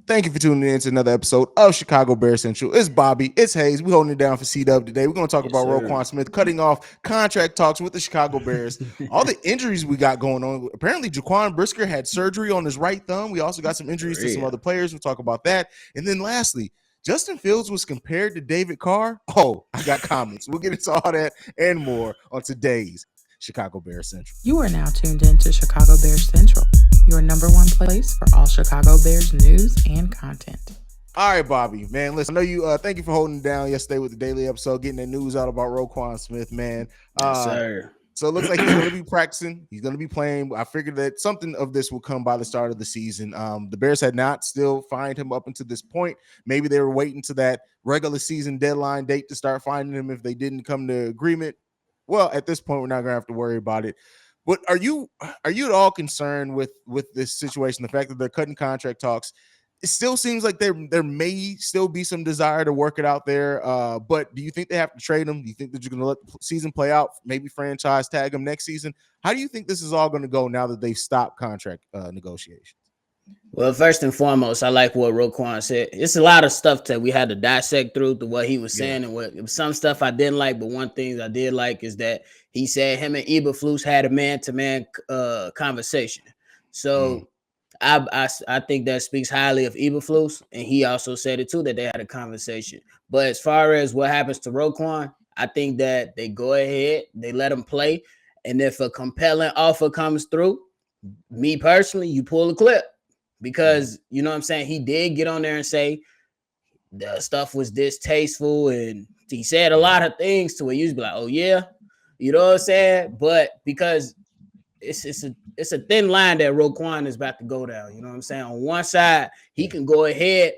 Thank you for tuning in to another episode of Chicago Bears Central. It's Bobby. It's Haize. We're holding it down for C-Dubb today. We're going to talk Yes, about sir. Roquan Smith cutting off contract talks with the Chicago Bears. All the injuries we got going on. Apparently, Jaquan Brisker had surgery on his right thumb. We also got some For injuries to some real. other players. We'll talk about that. And then lastly, Justin Fields was compared to David Carr. Oh, I got comments. We'll get into all that and more on today's Chicago Bears Central. You are now tuned in to Chicago Bears Central, your number one place for all Chicago Bears news and content. All right, Bobby, man. Listen, I know you. Thank you for holding it down yesterday with the daily episode, getting the news out about Roquan Smith, man. Yes, sir. So it looks like he's going to be practicing. He's going to be playing. I figured that something of this will come by the start of the season. The Bears had not still fined him up until this point. Maybe they were waiting to that regular season deadline date to start finding him if they didn't come to agreement. Well, at this point, we're not going to have to worry about it. But are you at all concerned with this situation? The fact that they're cutting contract talks. It still seems like there may still be some desire to work it out there. But do you think they have to trade him? Do you think that you're going to let the season play out? Maybe franchise tag him next season? How do you think this is all going to go now that they've stopped contract negotiations? Well, first and foremost, I like what Roquan said. It's a lot of stuff that we had to dissect through to what he was saying, and what some stuff I didn't like. But one thing I did like is that he said him and Eberflus had a man-to-man conversation. So I think that speaks highly of Eberflus, and he also said it too that they had a conversation. But as far as what happens to Roquan, I think that they go ahead, they let him play, and if a compelling offer comes through, me personally, you pull the clip. Because, you know what I'm saying, he did get on there and say the stuff was distasteful, and he said a lot of things to it. You just be like, oh, yeah, you know what I'm saying? But because it's a thin line that Roquan is about to go down, you know what I'm saying? On one side, he can go ahead,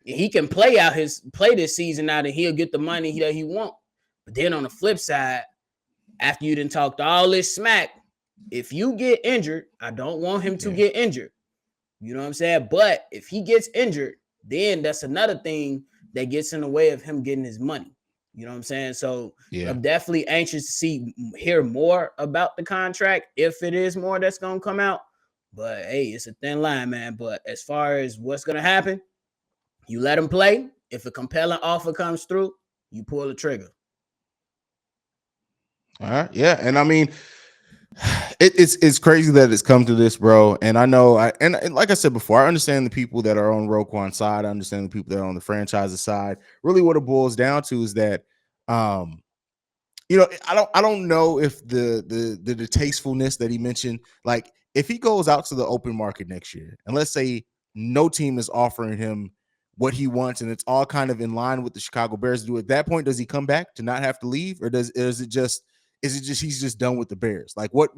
he can play this season out, and he'll get the money that he wants. But then on the flip side, after you done talked all this smack, if you get injured, I don't want him to get injured. You know what I'm saying? But if he gets injured, then that's another thing that gets in the way of him getting his money. You know what I'm saying? So I'm definitely anxious to hear more about the contract, if it is more that's going to come out. But, hey, it's a thin line, man. But as far as what's going to happen, you let him play. If a compelling offer comes through, you pull the trigger. All right. Yeah. And I mean, it's crazy that it's come to this, bro. And I know, and like I said before, I understand the people that are on Roquan's side. I understand the people that are on the franchise's side. Really, what it boils down to is that, you know, I don't know if the distastefulness that he mentioned, like if he goes out to the open market next year, and let's say no team is offering him what he wants, and it's all kind of in line with the Chicago Bears do. At that point, does he come back to not have to leave, or is it just he's just done with the Bears? Like what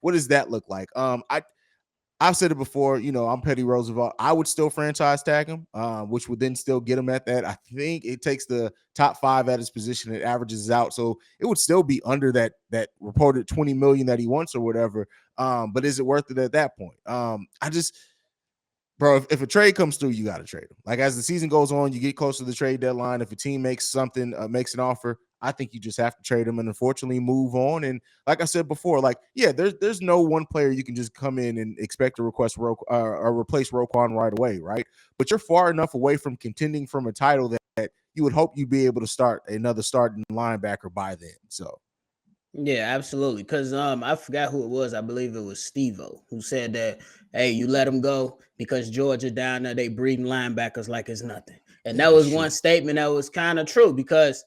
does that look like? I've said it before, you know, I'm Petty Roosevelt. I would still franchise tag him, which would then still get him at that. I think it takes the top 5 at his position. It averages out. So it would still be under that reported $20 million that he wants or whatever. But is it worth it at that point? Bro, if a trade comes through, you got to trade him. Like as the season goes on, you get closer to the trade deadline. If a team makes an offer, I think you just have to trade him and unfortunately move on. And like I said before, like, yeah, there's no one player you can just come in and expect to replace Roquan right away, right? But you're far enough away from contending from a title that you would hope you'd be able to start another starting linebacker by then. So yeah, absolutely. Because I forgot who it was. I believe it was Steve-O who said that, hey, you let him go because Georgia down there, they breeding linebackers like it's nothing. And that was one statement that was kind of true because,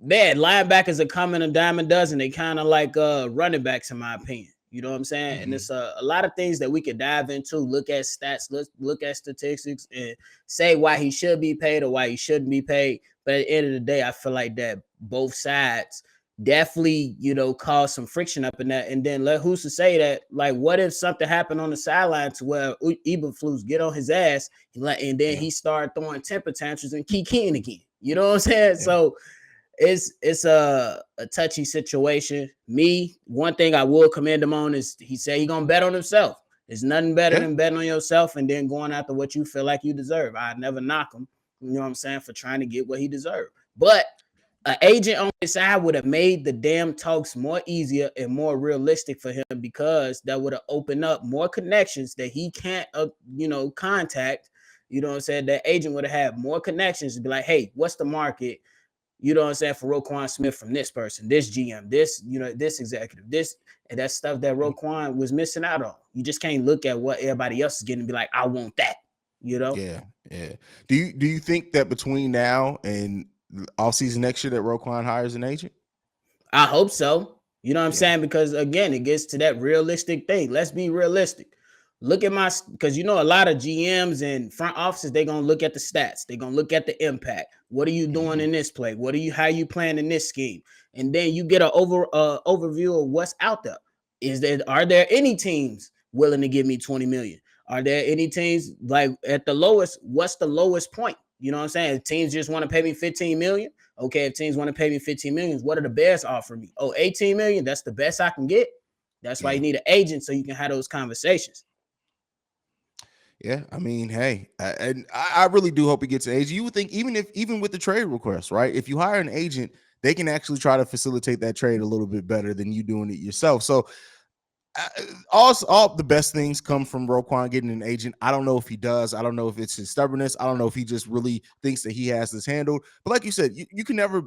man, linebackers are coming a dime a dozen. They kind of like running backs, in my opinion. You know what I'm saying? And it's a lot of things that we could dive into, look at stats, look at statistics, and say why he should be paid or why he shouldn't be paid. But at the end of the day, I feel like that both sides definitely, you know, cause some friction up in that. And then who's to say that, like, what if something happened on the sideline to where Eberflus get on his ass and then he started throwing temper tantrums and keying again? You know what I'm saying? Yeah. So it's a touchy situation. One thing I will commend him on is he said he gonna bet on himself. There's nothing better than betting on yourself and then going after what you feel like you deserve. I never knock him, you know what I'm saying, for trying to get what he deserved. But an agent on his side would have made the damn talks more easier and more realistic for him, because that would have opened up more connections that he can't, contact you know what I'm saying, that agent would have had more connections to be like, hey, what's the market? You know what I'm saying, for Roquan Smith from this person, this GM, this, you know, this executive, this, and that's stuff that Roquan was missing out on. You just can't look at what everybody else is getting and be like, I want that, you know? Yeah, yeah. Do you think that between now and off season next year that Roquan hires an agent? I hope so. You know what I'm Yeah. saying? Because again, it gets to that realistic thing. Let's be realistic. Look at my, because you know, a lot of GMs and front offices, they're gonna look at the stats, they're gonna look at the impact. What are you doing in this play? How you playing in this scheme? And then you get an overview of what's out there. Are there any teams willing to give me 20 million? Are there any teams like at the lowest? What's the lowest point? You know what I'm saying? If teams just want to pay me 15 million. Okay, if teams want to pay me 15 million, what are the Bears offering me? Oh, 18 million. That's the best I can get. That's why you need an agent so you can have those conversations. Yeah, I mean, hey, and I really do hope he gets an agent. You would think even with the trade request, right? If you hire an agent, they can actually try to facilitate that trade a little bit better than you doing it yourself. So all the best things come from Roquan getting an agent. I don't know if he does. I don't know if it's his stubbornness. I don't know if he just really thinks that he has this handled. But like you said, you can never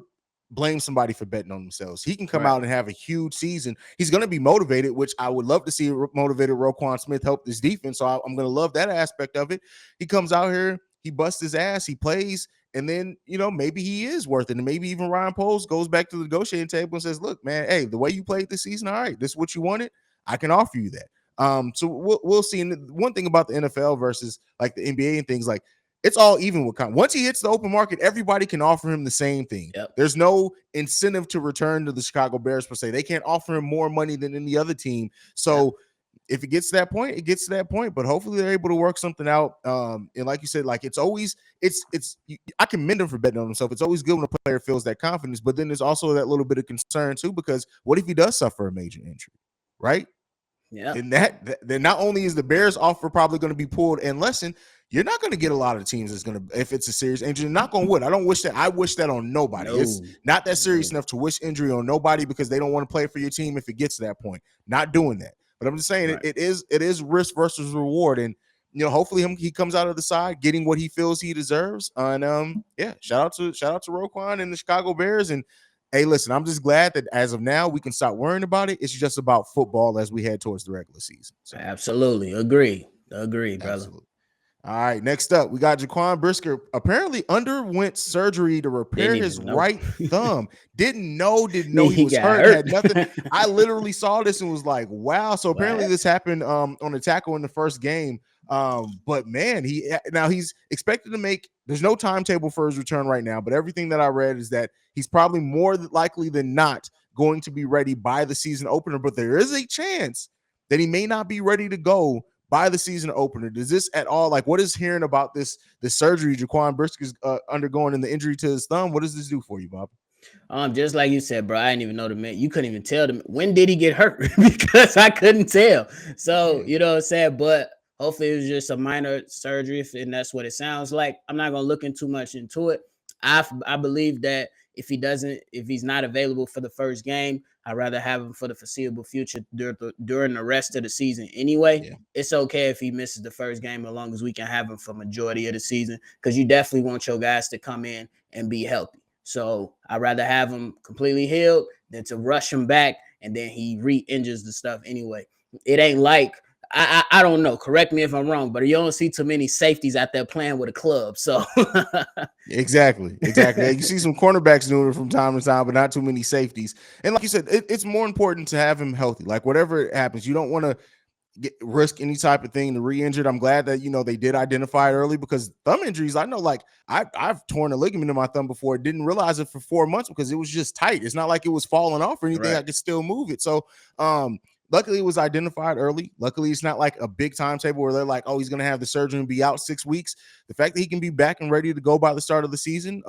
blame somebody for betting on themselves. He can come out and have a huge season. He's going to be motivated, which I would love to see motivated Roquan Smith help this defense. So I'm going to love that aspect of it. He comes out here, he busts his ass, he plays, and then, you know, maybe he is worth it. And maybe even Ryan Poles goes back to the negotiating table and says, look, man, hey, the way you played this season, all right, this is what you wanted. I can offer you that. So we'll see. And one thing about the NFL versus like the NBA and things, like it's all even with once he hits the open market, everybody can offer him the same thing. Yep. There's no incentive to return to the Chicago Bears per se. They can't offer him more money than any other team. So if it gets to that point, it gets to that point. But hopefully they're able to work something out. And like you said, like it's I commend him for betting on himself. It's always good when a player feels that confidence. But then there's also that little bit of concern too, because what if he does suffer a major injury, right? Yeah. And then not only is the Bears offer probably going to be pulled and lessened, you're not going to get a lot of teams that's going to, if it's a serious injury, knock on wood. I don't wish that. I wish that on nobody. No. It's not that serious enough to wish injury on nobody because they don't want to play for your team if it gets to that point. Not doing that. But I'm just saying it is risk versus reward. And, you know, hopefully he comes out of the side getting what he feels he deserves. And shout out to Roquan and the Chicago Bears. And hey, listen, I'm just glad that as of now we can stop worrying about it. It's just about football as we head towards the regular season. So, absolutely. Agree, brother. Absolutely. All right, next up, we got Jaquan Brisker. Apparently underwent surgery to repair his right thumb. Didn't know he was hurt. Had nothing. I literally saw this and was like, wow. So apparently this happened on a tackle in the first game. But man, he's expected to make, there's no timetable for his return right now, but everything that I read is that he's probably more likely than not going to be ready by the season opener, but there is a chance that he may not be ready to go by the season opener. Does this at all, like, what is hearing about this surgery Jaquan Brisker is undergoing and the injury to his thumb? What does this do for you, Bob? Just like you said, bro, I didn't even know the man. You couldn't even tell them when did he get hurt because I couldn't tell. So you know what I'm saying, but hopefully it was just a minor surgery, and that's what it sounds like. I'm not gonna look too much into it. I believe that if he's not available for the first game, I'd rather have him for the foreseeable future during the rest of the season. Anyway, it's okay if he misses the first game as long as we can have him for majority of the season, because you definitely want your guys to come in and be healthy. So I'd rather have him completely healed than to rush him back and then he re-injures the stuff anyway. It ain't like, I don't know. Correct me if I'm wrong, but you don't see too many safeties out there playing with a club. So exactly. You see some cornerbacks doing it from time to time, but not too many safeties. And like you said, it's more important to have him healthy. Like whatever happens, you don't want to risk any type of thing to re-injured. I'm glad that, you know, they did identify it early, because thumb injuries, I know, like I've torn a ligament in my thumb before, didn't realize it for 4 months because it was just tight. It's not like it was falling off or anything. I could still move it. So luckily it was identified early. Luckily it's not like a big timetable where they're like, oh, he's going to have the surgery and be out 6 weeks. The fact that he can be back and ready to go by the start of the season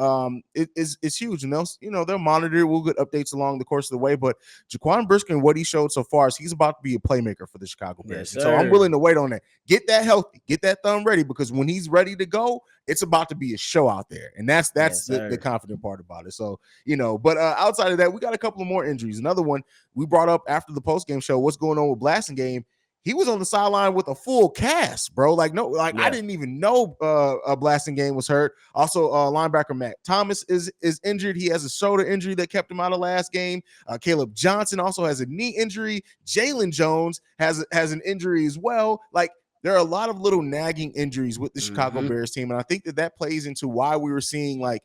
is huge. And they'll monitor it. We'll get updates along the course of the way. But Jaquan Brisker and what he showed so far is he's about to be a playmaker for the Chicago Bears. So I'm willing to wait on that. Get that healthy. Get that thumb ready, because when he's ready to go, it's about to be a show out there. And that's the confident part about it. So, but outside of that, we got a couple of more injuries. Another one we brought up after the post-game show, what's going on with Blasingame. he was on the sideline with a full cast, bro. Like, no, like I didn't even know a blasting game was hurt. Also, linebacker Matt Thomas is injured. He has a shoulder injury that kept him out of last game. Caleb Johnson also has a knee injury. Jalen Jones has an injury as well. Like, there are a lot of little nagging injuries with the Chicago Bears team, and I think that plays into why we were seeing like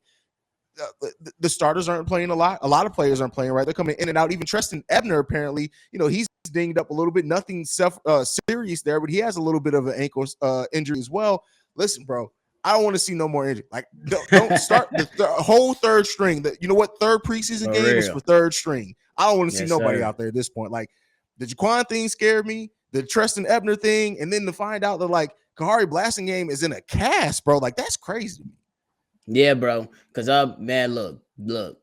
the starters aren't playing a lot. A lot of players aren't playing right. They're coming in and out. Even Treston Ebner, apparently, he's dinged up a little bit. Nothing serious there, but he has a little bit of an ankle injury as well. Listen, bro, I don't want to see no more injury. Like, don't start the whole third string. You know what? Third preseason game is for third string. I don't want to see nobody out there at this point. Like, the Jaquan thing scared me. The Treston Ebner thing, and then to find out that like Kahari blasting game is in a cast, bro. Like, that's crazy. Yeah, bro. Because man, look.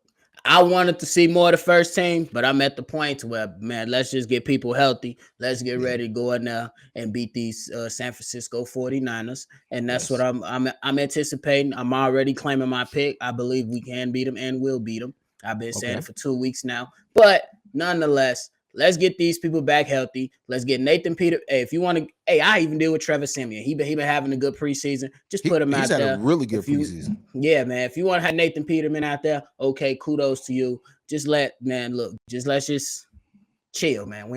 I wanted to see more of the first team, but I'm at the point where, man, let's just get people healthy. Let's get ready to go in there and beat these San Francisco 49ers. And that's what I'm anticipating. I'm already claiming my pick. I believe we can beat them and will beat them. I've been saying it for 2 weeks now. But nonetheless, let's get these people back healthy. Let's get Nathan Peter. Hey, if you want to, I even deal with Trevor Siemian. He been having a good preseason. Just put him out there. He's had a really good preseason. Yeah, man. If you want to have Nathan Peterman out there, okay, kudos to you. Let's just chill, man.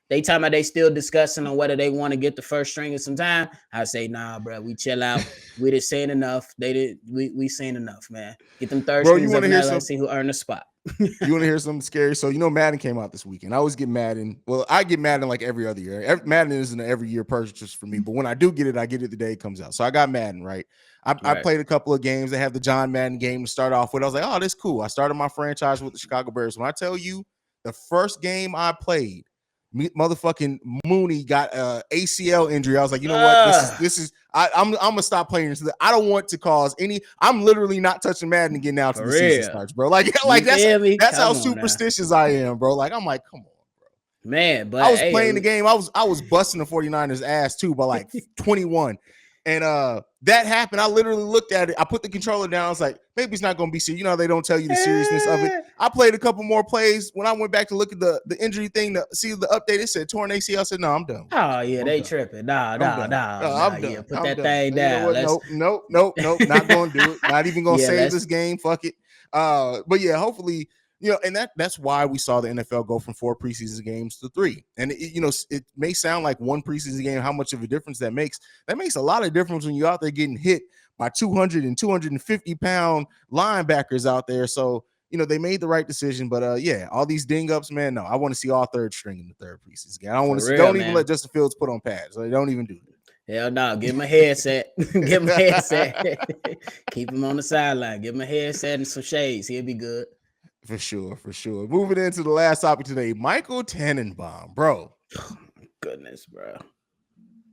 They talking about they still discussing on whether they want to get the first string of some time. I say, nah, bro, we chill out. We just saying enough. We seen enough, man. Get them third strings up now. Let's see who earned the spot. You want to hear something scary? So, Madden came out this weekend. I always get Madden. Well, I get Madden like every other year. Madden isn't an every year purchase for me, but when I do get it, I get it the day it comes out. So I got Madden, right? I played a couple of games. They have the John Madden game to start off with. I was like, oh, this is cool. I started my franchise with the Chicago Bears. When I tell you the first game I played, motherfucking Mooney got a ACL injury. I was like, you know what? This is I'm gonna stop playing this. I don't want to cause any. I'm literally not touching Madden again now till the season starts, bro. Like that's how superstitious I am, bro. Like, I'm like, come on, bro. Man, but I was playing the game. I was busting the 49ers ass too by like 21. And that happened. I literally looked at it. I put the controller down. I was like, maybe it's not going to be serious. They don't tell you the seriousness of it. I played a couple more plays. When I went back to look at the injury thing to see the update, it said torn ACL. I said, no, I'm done. Oh, yeah, they tripping. Nah. I'm done. Yeah, put that thing down. Nope. Not going to do it. Not even going to save this game. Fuck it. But yeah, hopefully, and that's why we saw the NFL go from 4 preseason games to 3. And it may sound like one preseason game, how much of a difference that makes. That makes a lot of difference when you're out there getting hit by 200 and 250 pound linebackers out there. So, they made the right decision. But all these ding ups, man. No, I want to see all third string in the third preseason game. I don't want to see. Don't even let Justin Fields put on pads. They don't even do that. Hell no, give him a headset. Give him a headset. Keep him on the sideline. Give him a headset and some shades. He'll be good. For sure. Moving into the last topic today, Michael Tannenbaum, bro. Oh, my goodness, bro.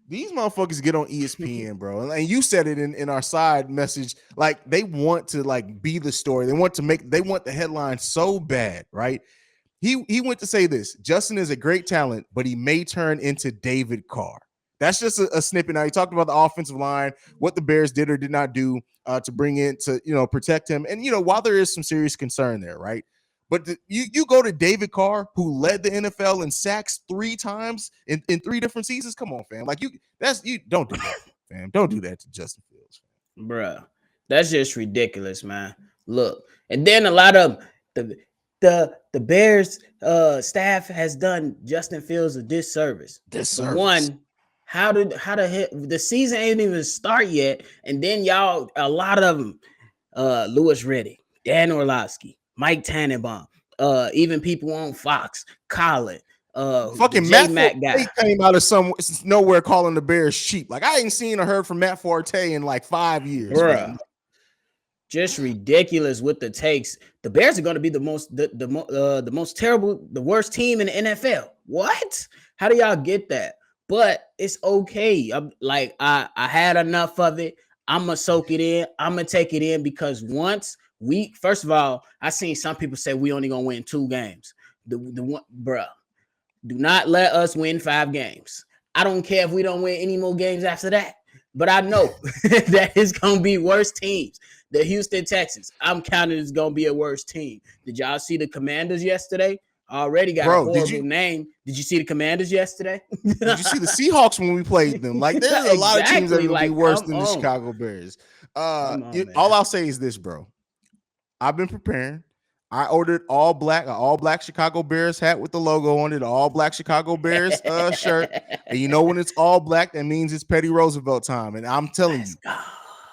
These motherfuckers get on ESPN, bro. And you said it in our side message. Like, they want to be the story. They want the headline so bad, right? He went to say this: Justin is a great talent, but he may turn into David Carr. That's just a snippet. Now, he talked about the offensive line, what the Bears did or did not do to bring in to protect him. And while there is some serious concern there, right? But you go to David Carr, who led the NFL in sacks 3 times in 3 different seasons. Come on, fam. Like, you don't do that, fam. Don't do that to Justin Fields, fam. Bruh. That's just ridiculous, man. Look, and then a lot of the Bears staff has done Justin Fields a disservice. One, how the season ain't even start yet, and then a lot of them, Louis Riddick, Dan Orlovsky, Mike Tannenbaum, even people on Fox, Colin, fucking Matt Forte came out of nowhere calling the Bears cheap. Like, I ain't seen or heard from Matt Forte in like 5 years, bro. Just ridiculous with the takes. The Bears are going to be the most terrible, the worst team in the NFL. What? How do y'all get that? But it's okay. I had enough of it. I'm gonna soak it in. I'm gonna take it in because first of all, I seen some people say we only gonna win 2 games. The one, bruh, do not let us win 5 games. I don't care if we don't win any more games after that. But I know that it's gonna be worse teams. The Houston Texans, I'm counting it's gonna be a worse team. Did y'all see the Commanders yesterday? already got a Bro, horrible name. Did you see the Commanders yesterday? Did you see the Seahawks when we played them? Like, there's a lot of teams that are gonna be worse than the Chicago Bears. Come on, man. All I'll say is this, bro. I've been preparing. I ordered an all black Chicago Bears hat with the logo on it, an all black Chicago Bears shirt. And you know when it's all black, that means it's Petty Roosevelt time. And I'm telling you,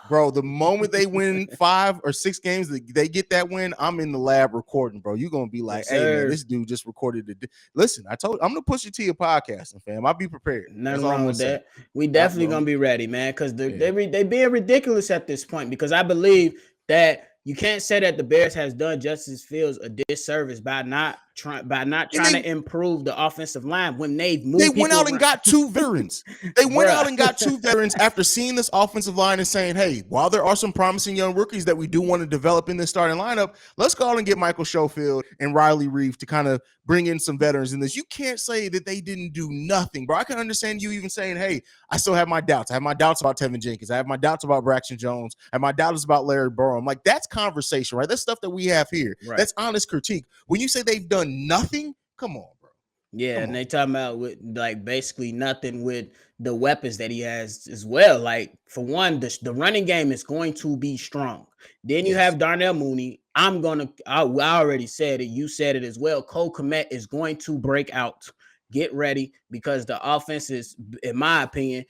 bro, the moment they win 5 or 6 games, they get that win, I'm in the lab recording, bro. You're gonna be like, hey man, this dude just recorded it. Listen, I'm gonna push it to your podcasting, fam. I'll be prepared. Nothing wrong with that. We definitely gonna be ready, man, because they being ridiculous at this point. Because I believe that you can't say that the Bears has done Justice Fields a disservice by not trying to improve the offensive line when they went out and got 2 veterans. They went out and got 2 veterans after seeing this offensive line and saying, hey, while there are some promising young rookies that we do want to develop in this starting lineup, let's go out and get Michael Schofield and Riley Reeve to kind of bring in some veterans in this. You can't say that they didn't do nothing, bro. I can understand you even saying, hey, I still have my doubts. I have my doubts about Tevin Jenkins. I have my doubts about Braxton Jones. I have my doubts about Larry Burrow. I'm like, that's conversation, right? That's stuff that we have here. Right. That's honest critique. When you say they've done nothing, come on, bro. Yeah, and they talking about with like basically nothing with the weapons that he has as well. Like for one, the running game is going to be strong. Then you have Darnell Mooney. I already said it. You said it as well. Cole Kmet is going to break out. Get ready because the offense is, in my opinion,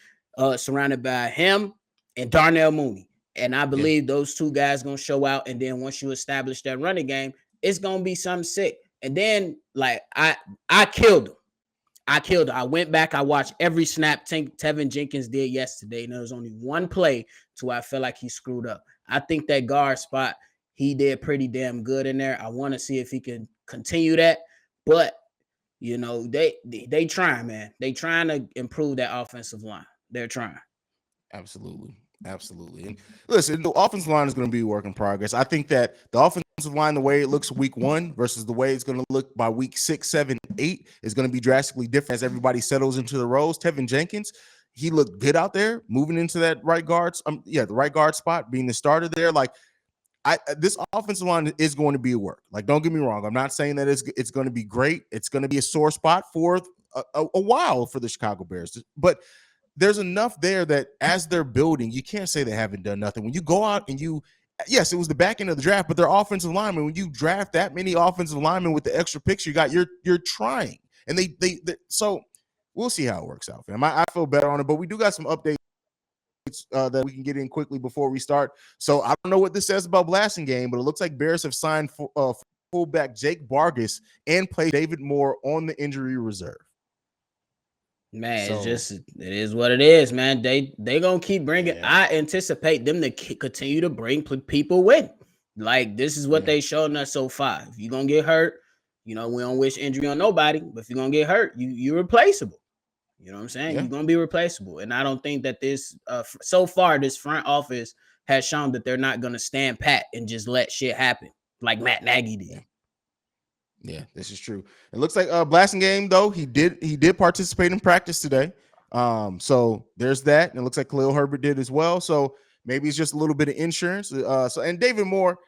surrounded by him and Darnell Mooney. And I believe those 2 guys going to show out. And then once you establish that running game, it's going to be something sick. And then, like, I killed him. I went back. I watched every snap Tevin Jenkins did yesterday, and there was only one play to where I felt like he screwed up. I think that guard spot, he did pretty damn good in there. I want to see if he can continue that. But, you know, they trying, man. They trying to improve that offensive line. They're trying. Absolutely. And listen, the offensive line is going to be a work in progress. I think that the offensive line, the way it looks week 1 versus the way it's going to look by week 6, 7, 8 is going to be drastically different as everybody settles into the roles. Tevin Jenkins, he looked good out there moving into that right guard. The right guard spot, being the starter there. Like, this offensive line is going to be a work. Like, don't get me wrong. I'm not saying that it's going to be great. It's going to be a sore spot for a while for the Chicago Bears, but there's enough there that as they're building, you can't say they haven't done nothing. When you go out and yes, it was the back end of the draft, but they're offensive linemen. When you draft that many offensive linemen with the extra picks you got, you're trying. And so we'll see how it works out, fam. I feel better on it, but we do got some updates that we can get in quickly before we start. So I don't know what this says about Blasting Game, but it looks like Bears have signed fullback Jake Vargas and played David Moore on the injury reserve. Man, it is what it is, man. They gonna keep bringing. Yeah. I anticipate them to continue to bring people with. Like, this is what they showing us so far. If you're gonna get hurt, you know, we don't wish injury on nobody, but if you're gonna get hurt, you're replaceable. You know what I'm saying? You're gonna be replaceable. And I don't think that this so far this front office has shown that they're not gonna stand pat and just let shit happen like Matt Nagy did. Yeah, this is true. It looks like Blasting Game, though, he did participate in practice today. So there's that. And it looks like Khalil Herbert did as well. So maybe it's just a little bit of insurance. And David Moore,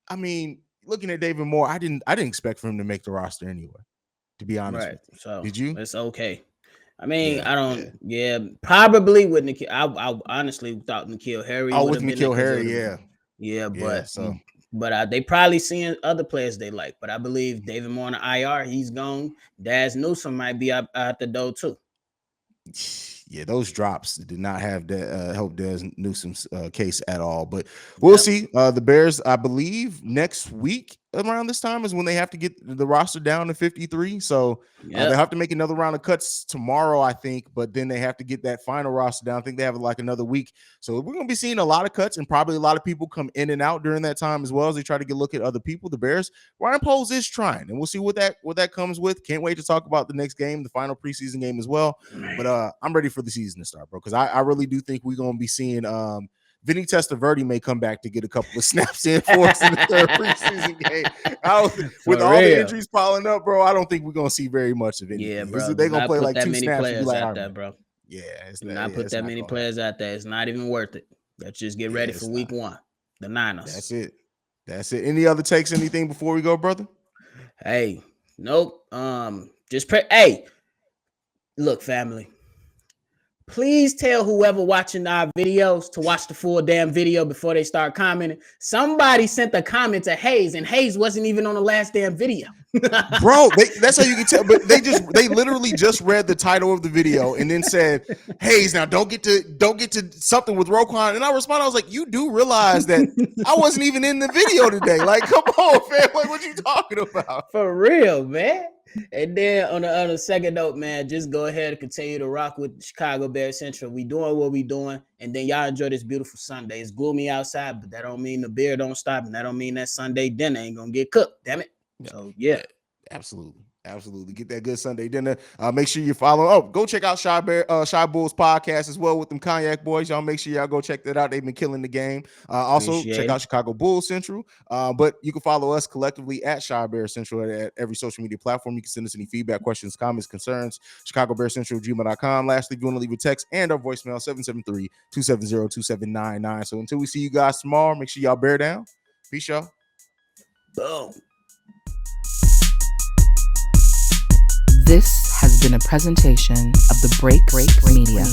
I mean, looking at David Moore, I didn't expect for him to make the roster anyway, to be honest. Right. So did you? It's okay. I mean, I don't probably with Nikhil. I honestly thought Nikhil Harry. Oh, with Nikhil Harry, But they probably seeing other players they like. But I believe David Moore on the IR, he's gone. Daz Newsome might be out the door too. Yeah, those drops did not have help Daz Newsome's case at all. But we'll see. The Bears, I believe, next week around this time is when they have to get the roster down to 53. So they have to make another round of cuts tomorrow, I think. But then they have to get that final roster down. I think they have like another week. So we're going to be seeing a lot of cuts and probably a lot of people come in and out during that time as well as they try to get a look at other people. The Bears, Ryan Poles is trying, and we'll see what that comes with. Can't wait to talk about the next game, the final preseason game as well. But I'm ready for the season to start, bro, because I really do think we're going to be seeing Vinny Testaverde may come back to get a couple of snaps in for us in the third preseason game. With all the injuries piling up, bro, I don't think we're going to see very much of it. Yeah, bro. They're going to play like 2 snaps. And be like, out there, bro. Yeah. Not put that many players out there. It's not even worth it. Let's just get ready for week 1. The Niners. That's it. Any other takes, anything before we go, brother? Hey, Nope. Hey, look, family. Please tell whoever watching our videos to watch the full damn video before they start commenting. Somebody sent a comment to Haize, and Haize wasn't even on the last damn video. Bro, that's how you can tell. But they literally just read the title of the video and then said, Haize, now don't get to something with Roquan. And I responded, I was like, you do realize that I wasn't even in the video today. Like, come on, man. Like, what you talking about? For real, man. And then on the second note, man, just go ahead and continue to rock with Chicago Bears Central. We doing what we doing, and then y'all enjoy this beautiful Sunday. It's gloomy outside, but that don't mean the beer don't stop, and that don't mean that Sunday dinner ain't gonna get cooked. Damn it. So yeah. Absolutely. Get that good Sunday dinner. Make sure you follow. Oh, go check out Shy Bull's podcast as well with them Cognac Boys. Y'all make sure y'all go check that out. They've been killing the game. Also, Appreciate check it. out Chicago Bulls Central. But you can follow us collectively at Shy Bear Central at every social media platform. You can send us any feedback, questions, comments, concerns. ChicagoBearCentral@gmail.com. Lastly, if you want to leave a text and our voicemail, 773-270-2799. So until we see you guys tomorrow, make sure y'all bear down. Peace, y'all. Boom. This has been a presentation of the Break Media.